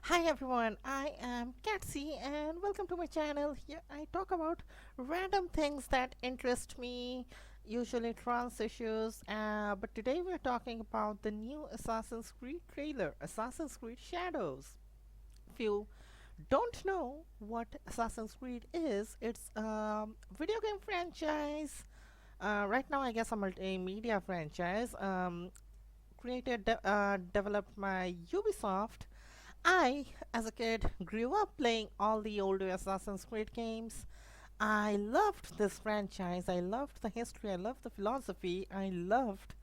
Hi everyone, I am Katsy and welcome to my channel. Here I talk about random things that interest me, usually trans issues, but today we're talking about the new Assassin's Creed trailer, Assassin's Creed Shadows. If you don't know what Assassin's Creed is, it's a video game franchise. Right now, I guess a multimedia franchise developed by Ubisoft. I, as a kid, grew up playing all the older Assassin's Creed games. I loved this franchise. I loved the history. I loved the philosophy. I loved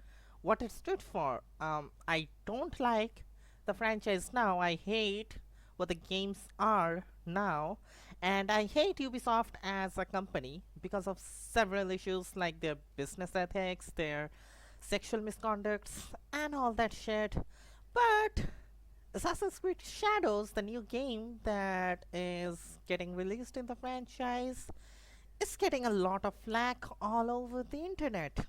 what it stood for. I don't like the franchise now. I hate what the games are now. And I hate Ubisoft as a company because of several issues like their business ethics, their sexual misconducts, and all that shit. But Assassin's Creed Shadows, the new game that is getting released in the franchise, is getting a lot of flack all over the internet.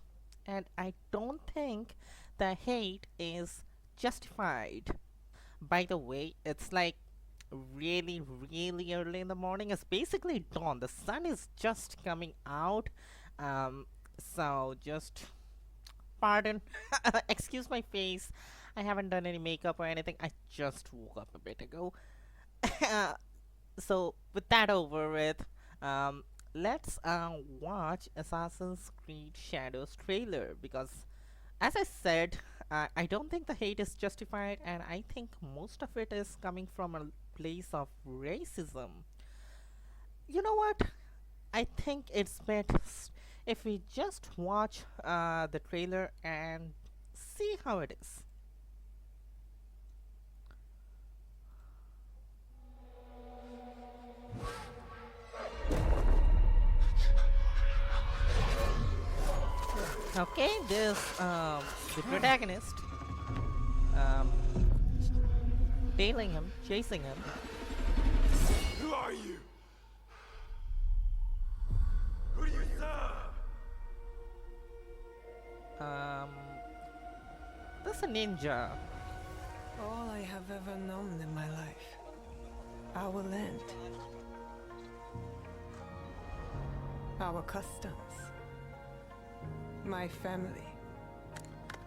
And I don't think the hate is justified. By the way, it's like really early in the morning. It's basically dawn. The sun is just coming out. Um, so just pardon, excuse my face. I haven't done any makeup or anything. I just woke up a bit ago. So with that over with, let's watch Assassin's Creed Shadows trailer because, as I said, I don't think the hate is justified, and I think most of it is coming from a place of racism. You know what? I think it's best if we just watch the trailer and see how it is. Okay, this the protagonist um, tailing him, chasing him. Who are you? Who do you serve? Um, that's a ninja. All I have ever known in my life. Our land. Our customs. My family.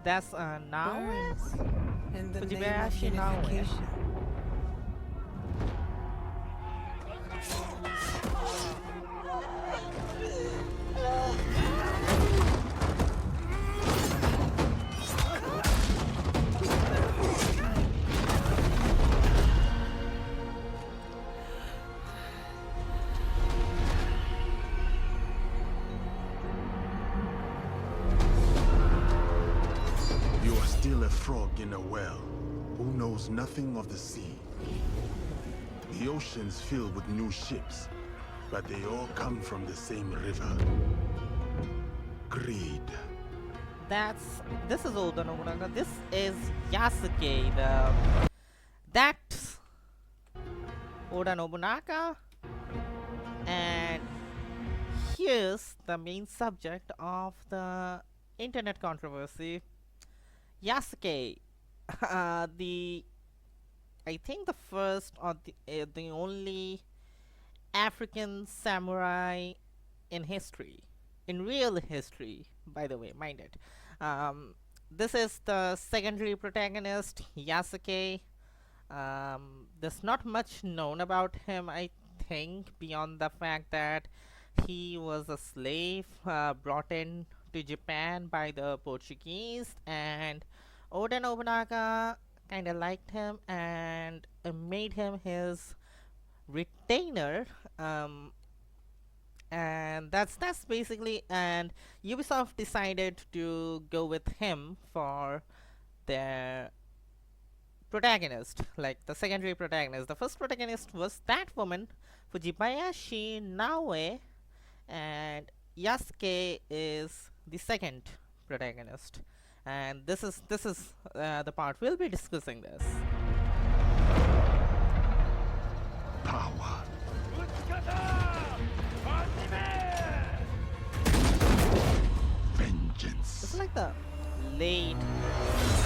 That's now. Burns in the name of Fujibayashi Naoe. unification. You are still a frog in a well who knows nothing of the sea. The ocean's filled with new ships, but they all come from the same river. Greed. This is Oda Nobunaga. This is Yasuke. That's Oda Nobunaga, and here's the main subject of the internet controversy. Yasuke, the I think the first or the only African samurai in history, in real history, by the way, mind it. This is the secondary protagonist, Yasuke. There's not much known about him, I think, beyond the fact that he was a slave brought in to Japan by the Portuguese, and Oda Nobunaga kind of liked him and made him his retainer. And that's basically, and Ubisoft decided to go with him for their protagonist, like the secondary protagonist. The first protagonist was that woman, Fujibayashi Naoe, and Yasuke is the second protagonist. And this is the part we'll be discussing this. Power. Vengeance. It's like the late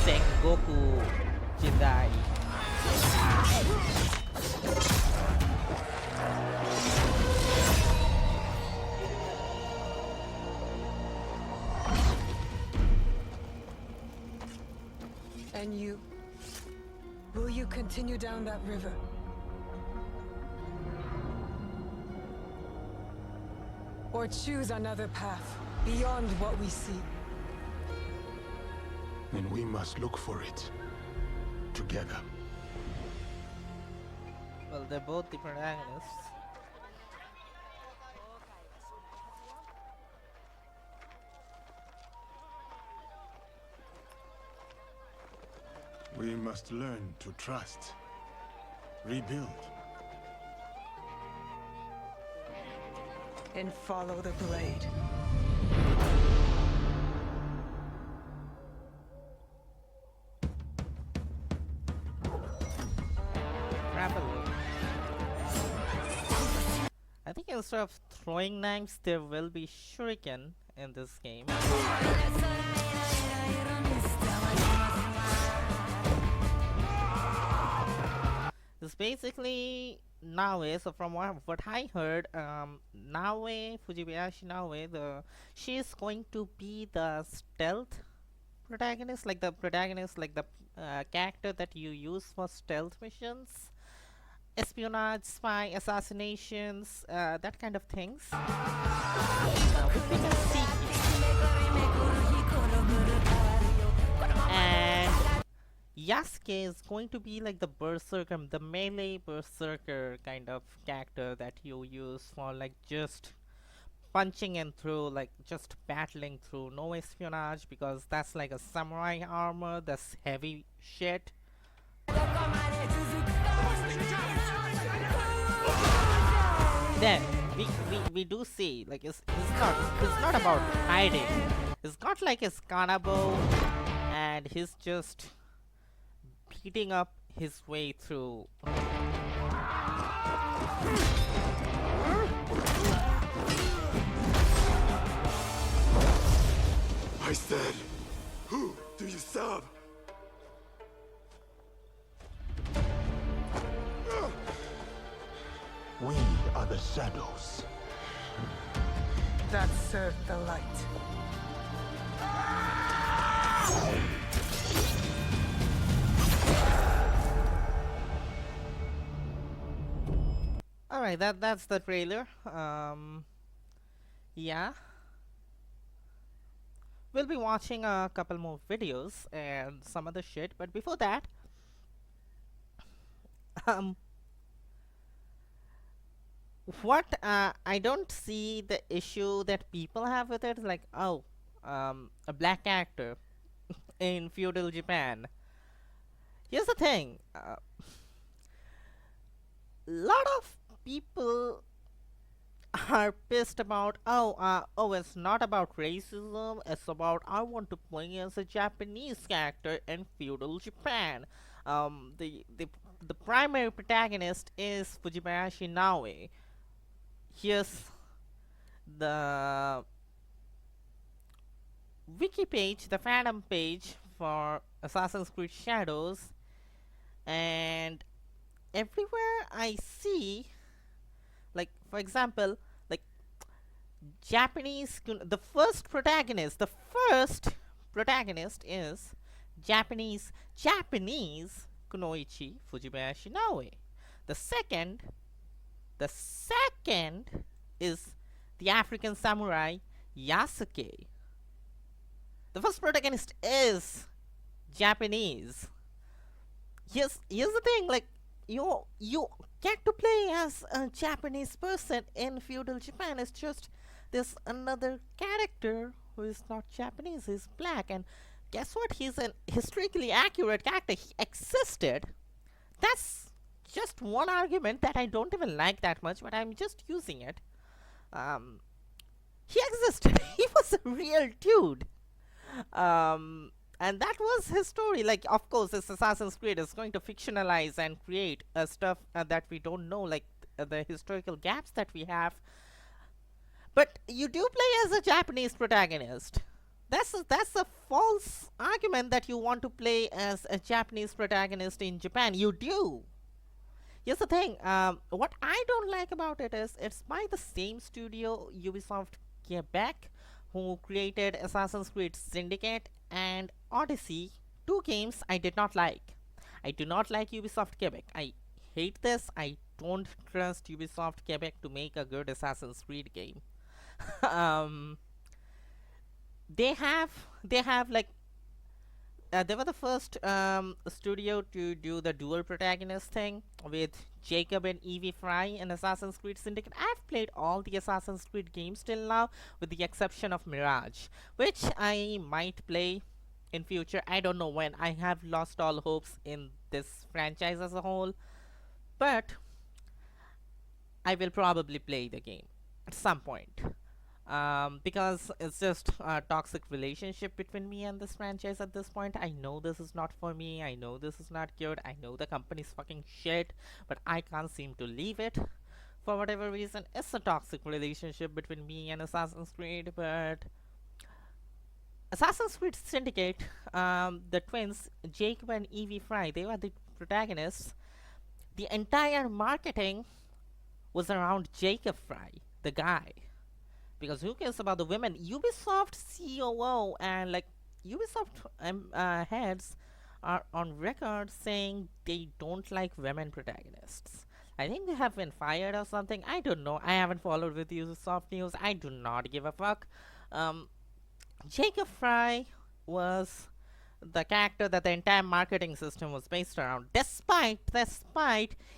Sengoku Jedi. you? Will you continue down that river? Or choose another path, beyond what we see? And we must look for it. Together. Well, they're both the protagonists. We must learn to trust. Rebuild. And follow the blade. Rapidly. I think instead of throwing knives, there will be shuriken in this game. It's basically Naoe. So from what I heard, Naoe, Fujibayashi Naoe, she is going to be the stealth protagonist, like the character that you use for stealth missions, espionage, spy, assassinations, that kind of things. Which we can see here. And Yasuke is going to be like the berserker, the melee berserker kind of character that you use for like just punching and through, like just battling through, no espionage, because that's like a samurai armor, that's heavy shit. Then we do see like it's not about hiding. It's got like his kanabo and he's just beating up his way through. I said, who do you serve? We are the shadows. That served the light. Alright, that's the trailer. Yeah. We'll be watching a couple more videos and some other shit, but before that, what I don't see the issue that people have with it. Like, oh, a black actor in feudal Japan. Here's the thing. Lot of people are pissed about, oh, it's not about racism, it's about I want to play as a Japanese character in feudal Japan. The primary protagonist is Fujibayashi Naoe. Here's the wiki page, the fandom page for Assassin's Creed Shadows, and everywhere I see, like for example, like Japanese, the first protagonist is Japanese Kunoichi Fujibayashi Naoe. The second is the African samurai Yasuke. The first protagonist is Japanese. Here's the thing, like you get to play as a Japanese person in feudal Japan. It's just this another character who is not Japanese, he's black, and guess what? He's an historically accurate character. He existed. That's just one argument that I don't even like that much, but I'm just using it. He existed. He was a real dude. And that was his story. Like, of course, this Assassin's Creed is going to fictionalize and create stuff that we don't know, like the historical gaps that we have. But you do play as a Japanese protagonist. That's a false argument that you want to play as a Japanese protagonist in Japan. You do. Here's the thing. What I don't like about it is it's by the same studio, Ubisoft Quebec, who created Assassin's Creed Syndicate and Odyssey two games I did not like. I do not like Ubisoft Quebec. I hate this. I don't trust Ubisoft Quebec to make a good Assassin's Creed game. um, they have like they were the first studio to do the dual protagonist thing with Jacob and Evie Fry in Assassin's Creed Syndicate. I've played all the Assassin's Creed games till now, with the exception of Mirage, which I might play in future. I don't know when. I have lost all hopes in this franchise as a whole, but I will probably play the game at some point. Because it's just a toxic relationship between me and this franchise at this point. I know this is not for me. I know this is not good. I know the company's fucking shit, but I can't seem to leave it for whatever reason. It's a toxic relationship between me and Assassin's Creed, but Assassin's Creed Syndicate, the twins, Jacob and Evie Fry, they were the protagonists. The entire marketing was around Jacob Fry, the guy. Because who cares about the women? Ubisoft COO and like Ubisoft heads are on record saying they don't like women protagonists. I think they have been fired or something. I don't know. I haven't followed with Ubisoft news. I do not give a fuck. Um, Jacob Fry was the character that the entire marketing system was based around, despite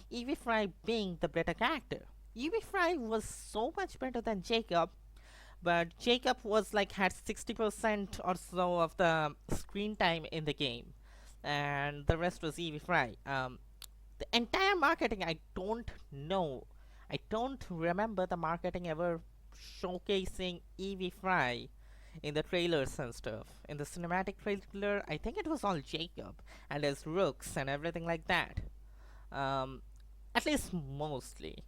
Evie Fry being the better character. Evie Fry was so much better than Jacob, but Jacob was like had 60% or so of the screen time in the game, and the rest was Evie Fry. The entire marketing, I don't know. I don't remember the marketing ever showcasing Evie Fry in the trailers and stuff. In the cinematic trailer, I think it was all Jacob and his rooks and everything like that. At least mostly.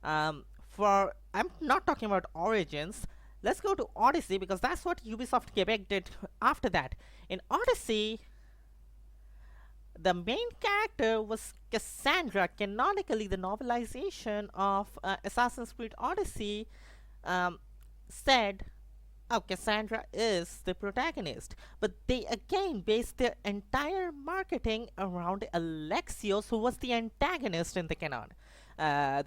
For I'm not talking about Origins. Let's go to Odyssey because that's what Ubisoft Quebec did after that. In Odyssey, the main character was Cassandra. Canonically, the novelization of Assassin's Creed Odyssey said, oh, Cassandra is the protagonist. But they again based their entire marketing around Alexios, who was the antagonist in the canon. And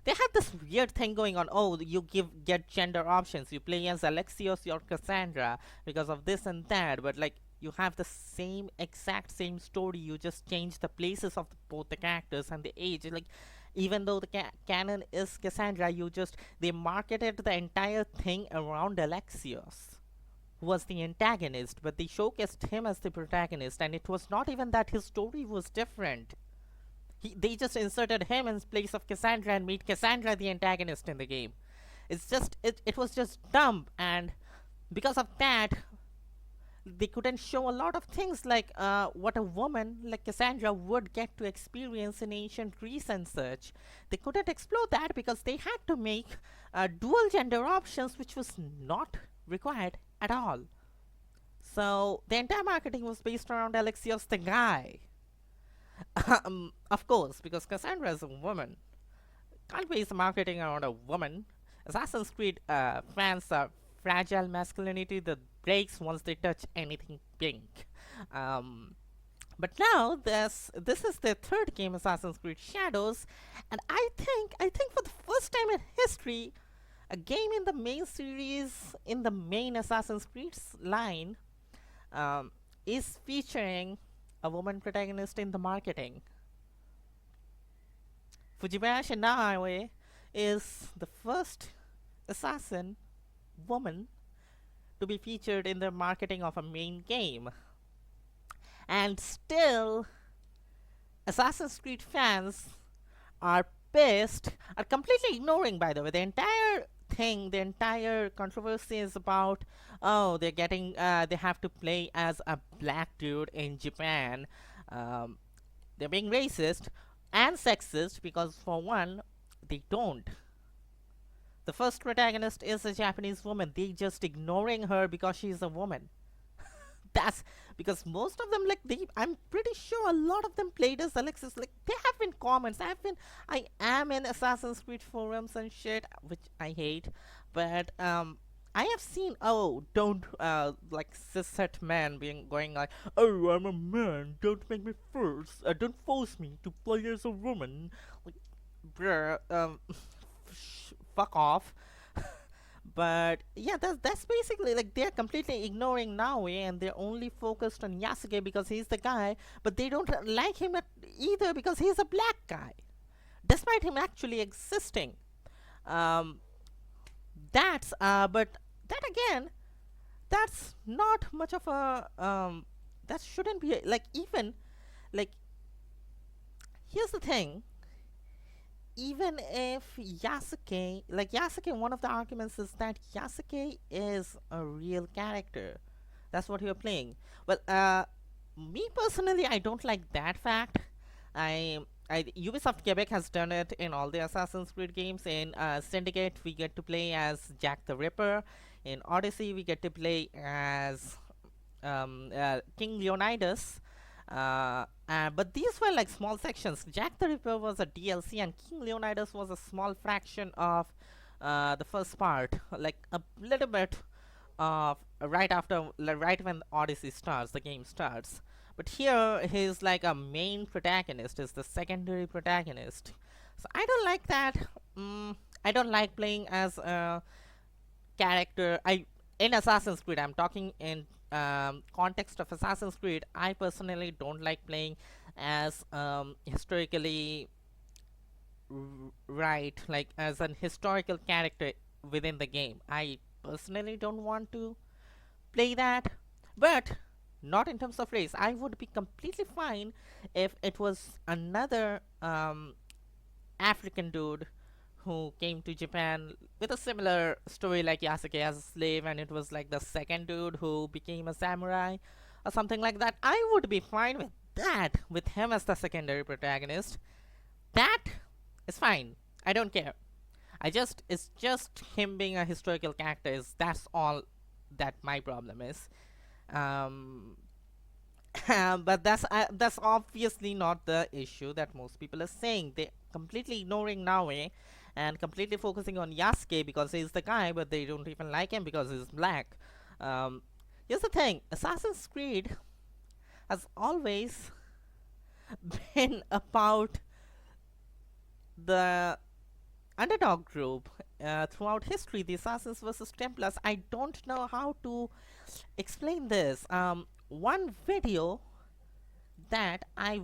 they had this weird thing going on. Oh, you get gender options. You play as Alexios or Cassandra because of this and that. But like you have the exact same story. You just change the places of both the characters and the age. Like even though the canon is Cassandra, they marketed the entire thing around Alexios, who was the antagonist, but they showcased him as the protagonist, and it was not even that his story was different. They just inserted him in place of Cassandra and made Cassandra the antagonist in the game. It was just dumb, and because of that, they couldn't show a lot of things like what a woman like Cassandra would get to experience in ancient Greece and such. They couldn't explore that because they had to make dual gender options, which was not required at all. So the entire marketing was based around Alexios the guy. Of course, because Cassandra is a woman. Can't base marketing around a woman. Assassin's Creed fans are fragile masculinity that breaks once they touch anything pink. But now this is the third game, Assassin's Creed Shadows, and I think for the first time in history, a game in the main series, in the main Assassin's Creed line, is featuring a woman protagonist in the marketing. Fujibayashi Naoe is the first assassin woman to be featured in the marketing of a main game. And still, Assassin's Creed fans are pissed, are completely ignoring, by the way, the entire thing, the entire controversy is about, oh, they have to play as a black dude in Japan. They're being racist and sexist because, for one, they don't. The first protagonist is a Japanese woman. They just ignoring her because she's a woman. That's because most of them, I'm pretty sure a lot of them played as Alexis. Like, there have been comments. I am in Assassin's Creed forums and shit, which I hate, but I I have seen, oh, don't like cishet men being going like, oh, I'm a man, don't make me force, don't force me to play as a woman. Like, bruh, fuck off. But yeah, that's basically like they're completely ignoring Naoe and they're only focused on Yasuke because he's the guy, but they don't like him either because he's a black guy, despite him actually existing. Um, but that again, that's not much of a that shouldn't be like even like here's the thing. Even if Yasuke, one of the arguments is that Yasuke is a real character. That's what you're playing. Well, me personally, I don't like that fact. Ubisoft Quebec has done it in all the Assassin's Creed games. In Syndicate, we get to play as Jack the Ripper. In Odyssey, we get to play as King Leonidas. But these were like small sections. Jack the Ripper was a DLC, and King Leonidas was a small fraction of the first part, like a little bit of right when Odyssey starts, the game starts. But here, he's like a main protagonist, is the secondary protagonist. So I don't like that. I don't like playing as a character. In Assassin's Creed, I'm talking in context of Assassin's Creed. I personally don't like playing as historically right, like as an historical character within the game. I personally don't want to play that, but not in terms of race. I would be completely fine if it was another African dude who came to Japan with a similar story like Yasuke as a slave, and it was like the second dude who became a samurai or something like that. I would be fine with that, with him as the secondary protagonist. That is fine. I don't care. It's just him being a historical character. That's all that my problem is. Um, but that's obviously not the issue that most people are saying. They completely ignoring Naoe and completely focusing on Yasuke because he's the guy, but they don't even like him because he's black. Um, Here's the thing: Assassin's Creed has always been about the underdog group. Throughout history, the Assassins versus Templars. I don't know how to explain this. One video that I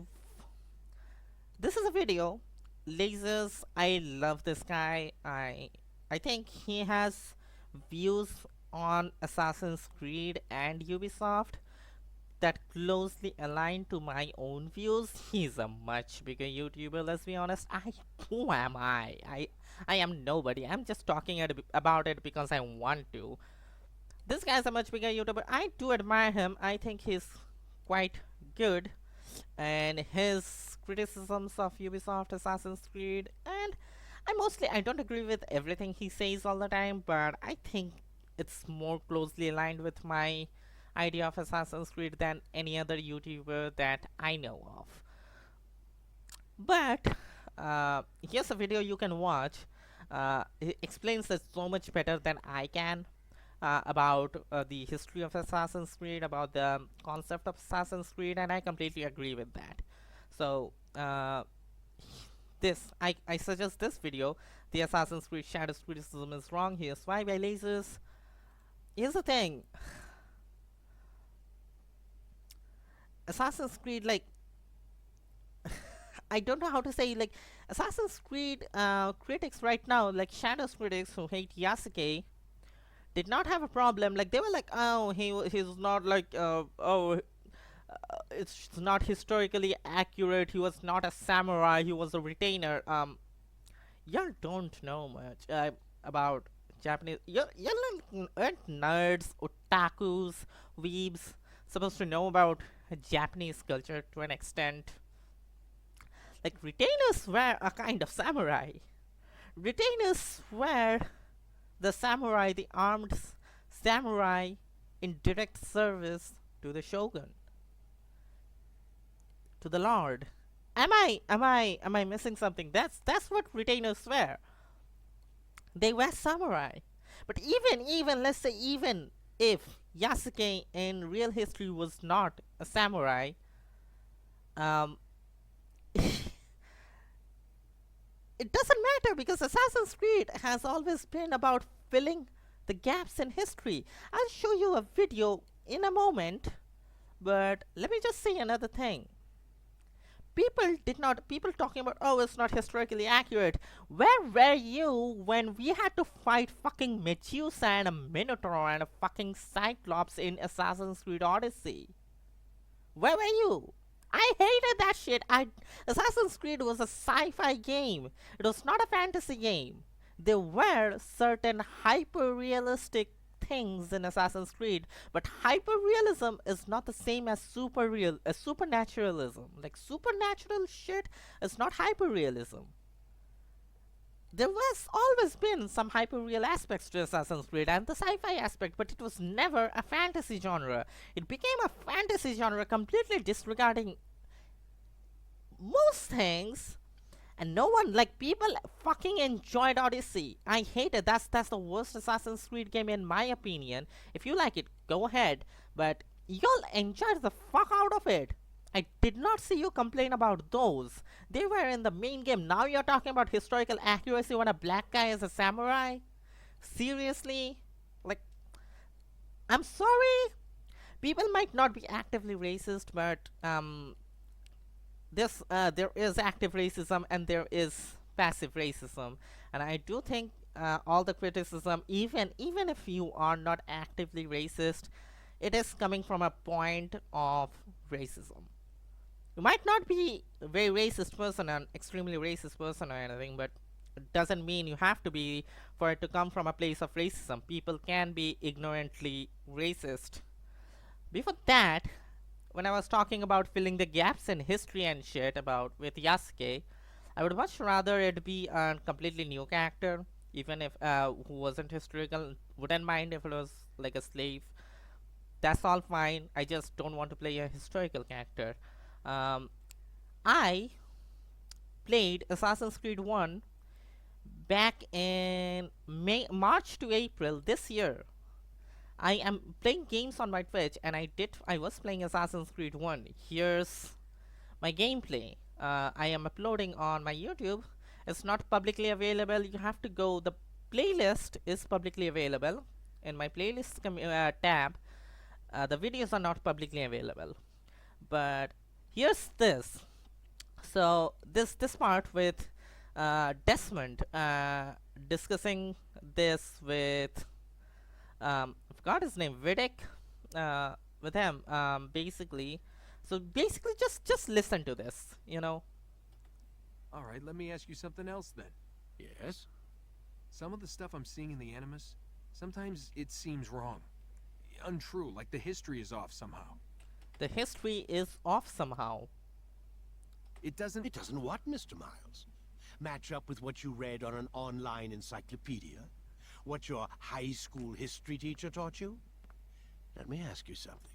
this is a video. Lasers. I love this guy. I think he has views on Assassin's Creed and Ubisoft that closely aligned to my own views. He's a much bigger YouTuber, let's be honest. Who am I? I am nobody. I'm just talking about it because I want to. This guy's a much bigger YouTuber. I do admire him. I think he's quite good. And his criticisms of Ubisoft, Assassin's Creed, and I don't agree with everything he says all the time, but I think it's more closely aligned with my idea of Assassin's Creed than any other YouTuber that I know of. But here's a video you can watch. It explains it so much better than I can about the history of Assassin's Creed, about the concept of Assassin's Creed, and I completely agree with that. So I suggest this video. The Assassin's Creed Shadows criticism is wrong. Here's why by Lasers. Here's the thing. Assassin's Creed, like, I don't know how to say, like, Assassin's Creed critics right now, like Shadows critics who hate Yasuke, did not have a problem. Like, they were like, oh, he's not like, it's not historically accurate. He was not a samurai. He was a retainer. Y'all don't know much about Japanese. Y'all aren't nerds, otakus, weebs, supposed to know about Japanese culture to an extent. Like, retainers were a kind of samurai. Retainers were the armed samurai in direct service to the shogun, to the lord. Am I missing something? That's what retainers were. They were samurai. But even let's say even if Yasuke in real history was not a samurai, um, it doesn't matter because Assassin's Creed has always been about filling the gaps in history. I'll show you a video in a moment, but let me just say another thing. People talking about, oh, it's not historically accurate. Where were you when we had to fight fucking Medusa and a Minotaur and a fucking Cyclops in Assassin's Creed Odyssey? Where were you? I hated that shit. Assassin's Creed was a sci-fi game. It was not a fantasy game. There were certain hyper-realistic things in Assassin's Creed, but hyper-realism is not the same as supernaturalism. Like supernatural shit is not hyper-realism. There was always been some hyper-real aspects to Assassin's Creed and the sci-fi aspect, but it was never a fantasy genre. It became a fantasy genre completely disregarding most things, and no one, like, people fucking enjoyed Odyssey. I hate it. That's the worst Assassin's Creed game in my opinion. If you like it, go ahead, but y'all enjoyed the fuck out of it. I did not see you complain about those. They were in the main game. Now you're talking about historical accuracy when a black guy is a samurai? Seriously? Like, I'm sorry. People might not be actively racist, but there is active racism and there is passive racism, and I do think all the criticism, even if you are not actively racist, it is coming from a point of racism. You might not be a very racist person, an extremely racist person or anything, but it doesn't mean you have to be for it to come from a place of racism. People can be ignorantly racist. Before that, when I was talking about filling the gaps in history and shit about with Yasuke, I would much rather it be a completely new character, even if who wasn't historical. Wouldn't mind if it was like a slave. That's all fine. I just don't want to play a historical character. I played Assassin's Creed 1 back in March to April this year. I am playing games on my Twitch, and I was playing Assassin's Creed 1. Here's my gameplay. I am uploading on my YouTube. It's not publicly available. You have to go. The playlist is publicly available in my playlist tab. The videos are not publicly available, but here's this. So this part with Desmond discussing this with I forgot his name, Vidic, with him, basically. So basically, just listen to this, you know. All right, let me ask you something else then. Yes? Some of the stuff I'm seeing in the Animus, sometimes it seems wrong, untrue, like the history is off somehow. The history is off somehow. It doesn't. It doesn't what, Mr. Miles? Match up with what you read on an online encyclopedia? What your high school history teacher taught you? Let me ask you something.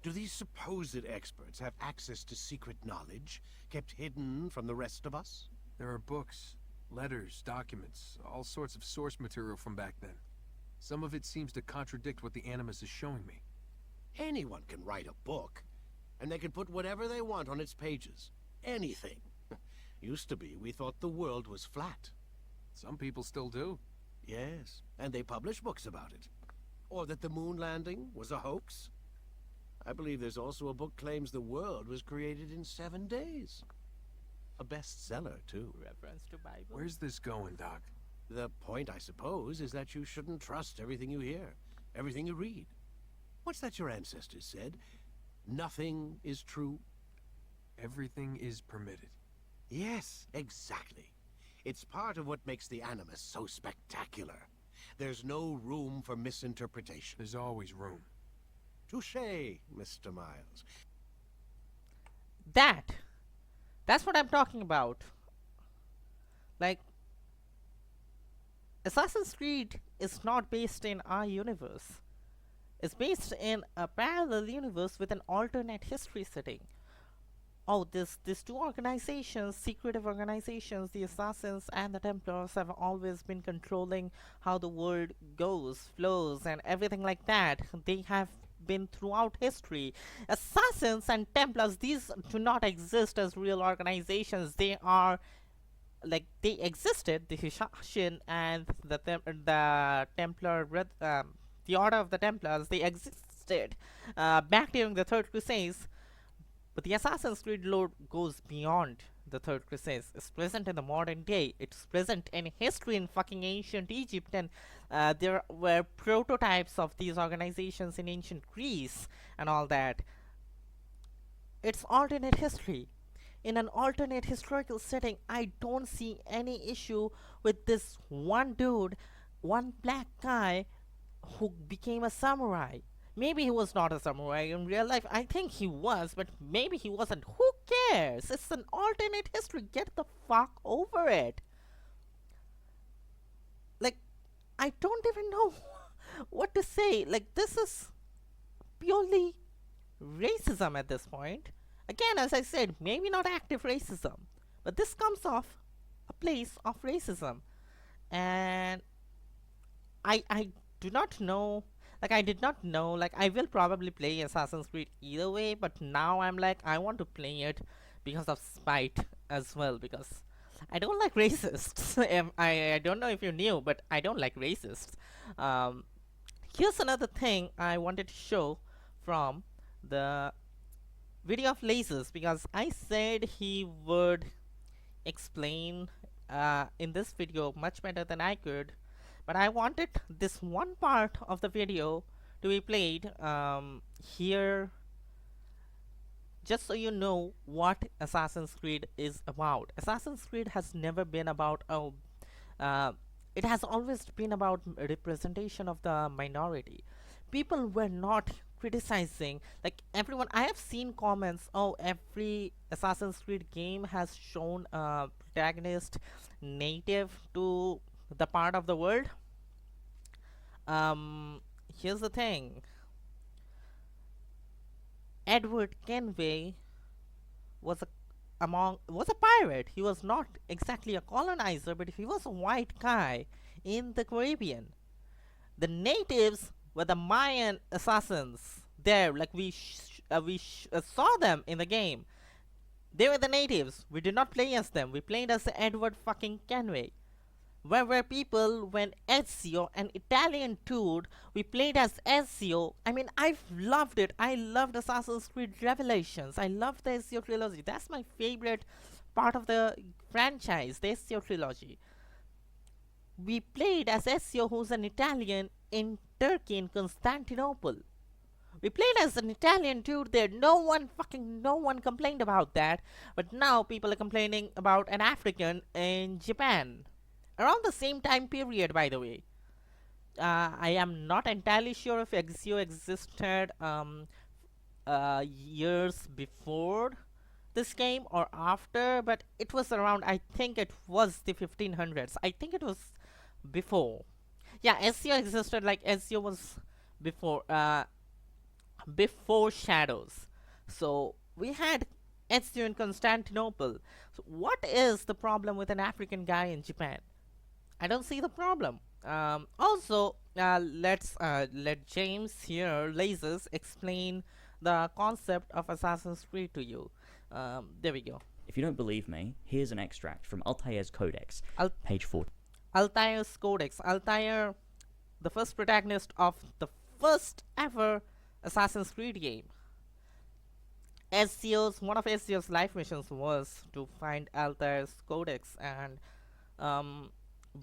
Do these supposed experts have access to secret knowledge kept hidden from the rest of us? There are books, letters, documents, all sorts of source material from back then. Some of it seems to contradict what the Animus is showing me. Anyone can write a book, and they can put whatever they want on its pages. Anything. Used to be, we thought the world was flat. Some people still do. Yes, and they publish books about it. Or that the moon landing was a hoax. I believe there's also a book claims the world was created in 7 days. A bestseller, too. Reference to Bible. Where's this going, Doc? The point, I suppose, is that you shouldn't trust everything you hear, everything you read. What's that your ancestors said? Nothing is true? Everything is permitted. Yes, exactly. It's part of what makes the Animus so spectacular. There's no room for misinterpretation. There's always room. Touché, Mr. Miles. That's what I'm talking about. Like, Assassin's Creed is not based in our universe. It's based in a parallel universe with an alternate history setting. oh, these two organizations, secretive organizations, the Assassins and the Templars, have always been controlling how the world goes, flows, and everything like that. They have been throughout history. Assassins and Templars, these do not exist as real organizations. They are like they existed. The Hishashin and the Templar, the Order of the Templars, they existed back during the Third Crusades. But the Assassin's Creed lore goes beyond the Third Crusades. It's present in the modern day. It's present in history in fucking ancient Egypt, and there were prototypes of these organizations in ancient Greece and all that. It's alternate history. In an alternate historical setting, I don't see any issue with this one dude, one black guy who became a samurai. Maybe he was not a samurai in real life. I think he was, but maybe he wasn't. Who cares? It's an alternate history. Get the fuck over it. Like, I don't even know what to say. Like, this is purely racism at this point. Again, as I said, maybe not active racism, but this comes off a place of racism. And I do not know. Like, I did not know. Like, I will probably play Assassin's Creed either way, but now I'm like, I want to play it because of spite as well, because I don't like racists. I don't know if you knew, but I don't like racists. Here's another thing I wanted to show from the video of Lasers, because I said he would explain in this video much better than I could. But I wanted this one part of the video to be played here, just so you know what Assassin's Creed is about. Assassin's Creed has never been about it has always been about representation of the minority. People were not criticizing, like everyone. I have seen comments, oh, every Assassin's Creed game has shown a protagonist native to the part of the world. Here's the thing. Edward Kenway was a pirate. He was not exactly a colonizer, but he was a white guy in the Caribbean. The natives were the Mayan assassins. There, like we saw them in the game. They were the natives. We did not play as them. We played as Edward fucking Kenway. Where were people when Ezio, an Italian dude, we played as Ezio? I mean, I've loved it. I loved Assassin's Creed Revelations. I loved the Ezio trilogy. That's my favorite part of the franchise, the Ezio trilogy. We played as Ezio, who's an Italian in Turkey, in Constantinople. We played as an Italian dude there. No one complained about that. But now people are complaining about an African in Japan. Around the same time period, by the way. I am not entirely sure if Ezio existed years before this game or after, but it was around, I think it was the 1500s. I think it was before. Yeah, Ezio existed, like Ezio was before Shadows. So we had Ezio in Constantinople. So what is the problem with an African guy in Japan? I don't see the problem. Also, let's let James here, Lasers, explain the concept of Assassin's Creed to you. There we go. If you don't believe me, here's an extract from Altair's Codex, page 4. Altair's Codex. Altair, the first protagonist of the first ever Assassin's Creed game. One of Ezio's life missions was to find Altair's Codex, and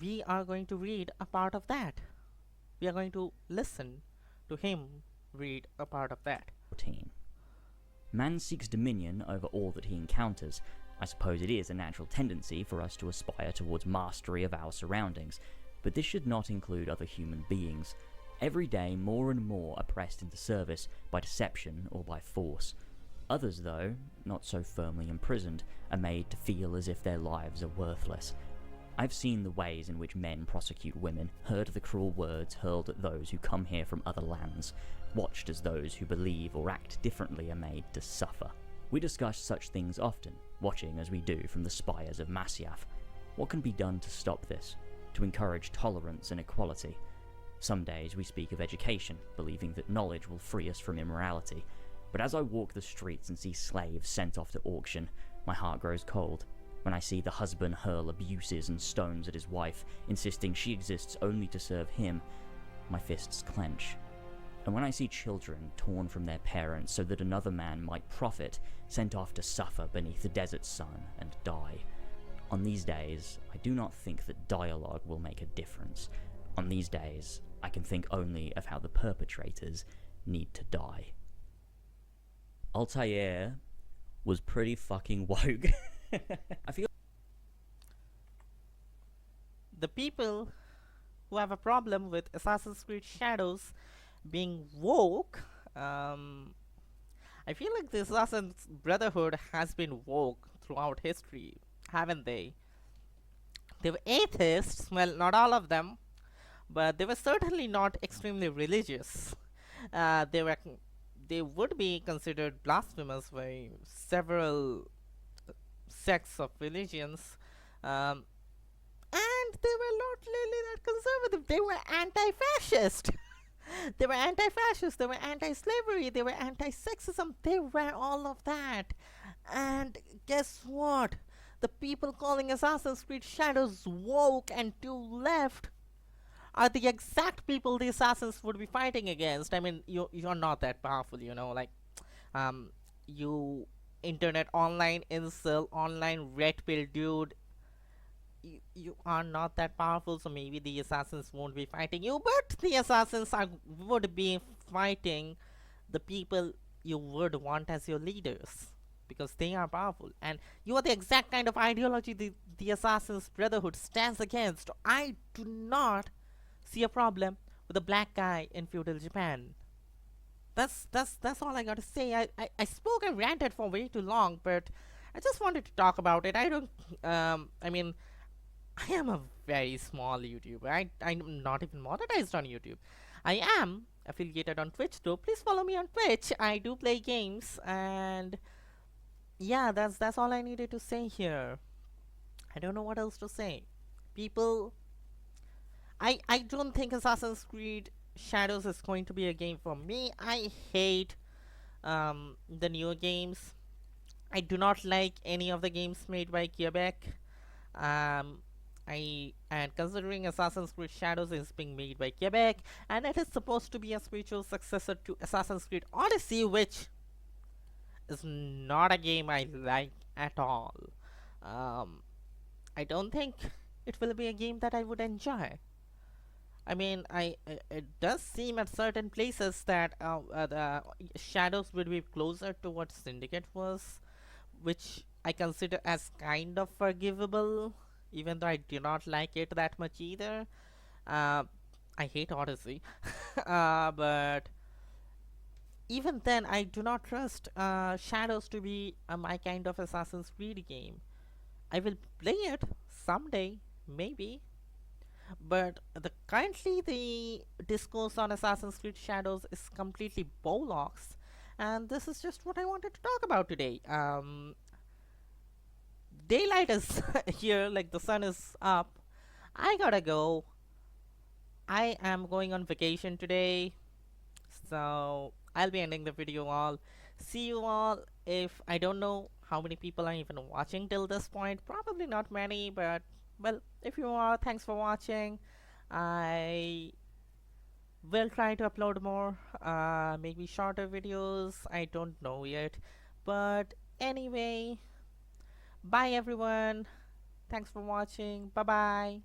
we are going to read a part of that. We are going to listen to him read a part of that. 14. Man seeks dominion over all that he encounters. I suppose it is a natural tendency for us to aspire towards mastery of our surroundings, but this should not include other human beings. Every day, more and more are pressed into service by deception or by force. Others, though, not so firmly imprisoned, are made to feel as if their lives are worthless. I've seen the ways in which men prosecute women, heard the cruel words hurled at those who come here from other lands, watched as those who believe or act differently are made to suffer. We discuss such things often, watching as we do from the spires of Masyaf. What can be done to stop this? To encourage tolerance and equality? Some days we speak of education, believing that knowledge will free us from immorality. But as I walk the streets and see slaves sent off to auction, my heart grows cold. When I see the husband hurl abuses and stones at his wife, insisting she exists only to serve him, my fists clench. And when I see children torn from their parents so that another man might profit, sent off to suffer beneath the desert sun and die. On these days, I do not think that dialogue will make a difference. On these days, I can think only of how the perpetrators need to die. Altair was pretty fucking woke. I feel The people who have a problem with Assassin's Creed Shadows being woke, I feel like the Assassin's Brotherhood has been woke throughout history, haven't they? They were atheists, well, not all of them, but they were certainly not extremely religious. They would be considered blasphemous by several sects of religions, and they were not really that conservative. They were anti-fascist. They were anti-fascist, they were anti-slavery, they were anti-sexism, they were all of that. And guess what? The people calling Assassin's Creed Shadows woke and to left are the exact people the assassins would be fighting against. I mean, you're not that powerful, you know, like, you internet online incel, online red pill dude, you are not that powerful, so maybe the assassins won't be fighting you, but the assassins would be fighting the people you would want as your leaders, because they are powerful, and you are the exact kind of ideology the Assassin's Brotherhood stands against. I do not see a problem with a black guy in feudal Japan. That's all I gotta say. I spoke and ranted for way too long, but I just wanted to talk about it. I don't, I mean, I am a very small YouTuber. I'm not even monetized on YouTube. I am affiliated on Twitch though. Please follow me on Twitch. I do play games, and yeah, that's all I needed to say here. I don't know what else to say. People, I don't think Assassin's Creed Shadows is going to be a game for me. I hate the newer games. I do not like any of the games made by Quebec. And considering Assassin's Creed Shadows is being made by Quebec, and it is supposed to be a spiritual successor to Assassin's Creed Odyssey, which is not a game I like at all. I don't think it will be a game that I would enjoy. I mean, it does seem at certain places that the Shadows would be closer to what Syndicate was, which I consider as kind of forgivable, even though I do not like it that much either. I hate Odyssey. But even then, I do not trust Shadows to be my kind of Assassin's Creed game. I will play it someday, maybe. But currently the discourse on Assassin's Creed Shadows is completely Bollocks. And this is just what I wanted to talk about today. Daylight is here, like the sun is up. I gotta go. I am going on vacation today, so I'll be ending the video all. See you all. If I don't know how many people are even watching till this point, probably not many, but well, if you are, thanks for watching. I will try to upload more, maybe shorter videos, I don't know yet, but anyway, bye everyone, thanks for watching, bye bye.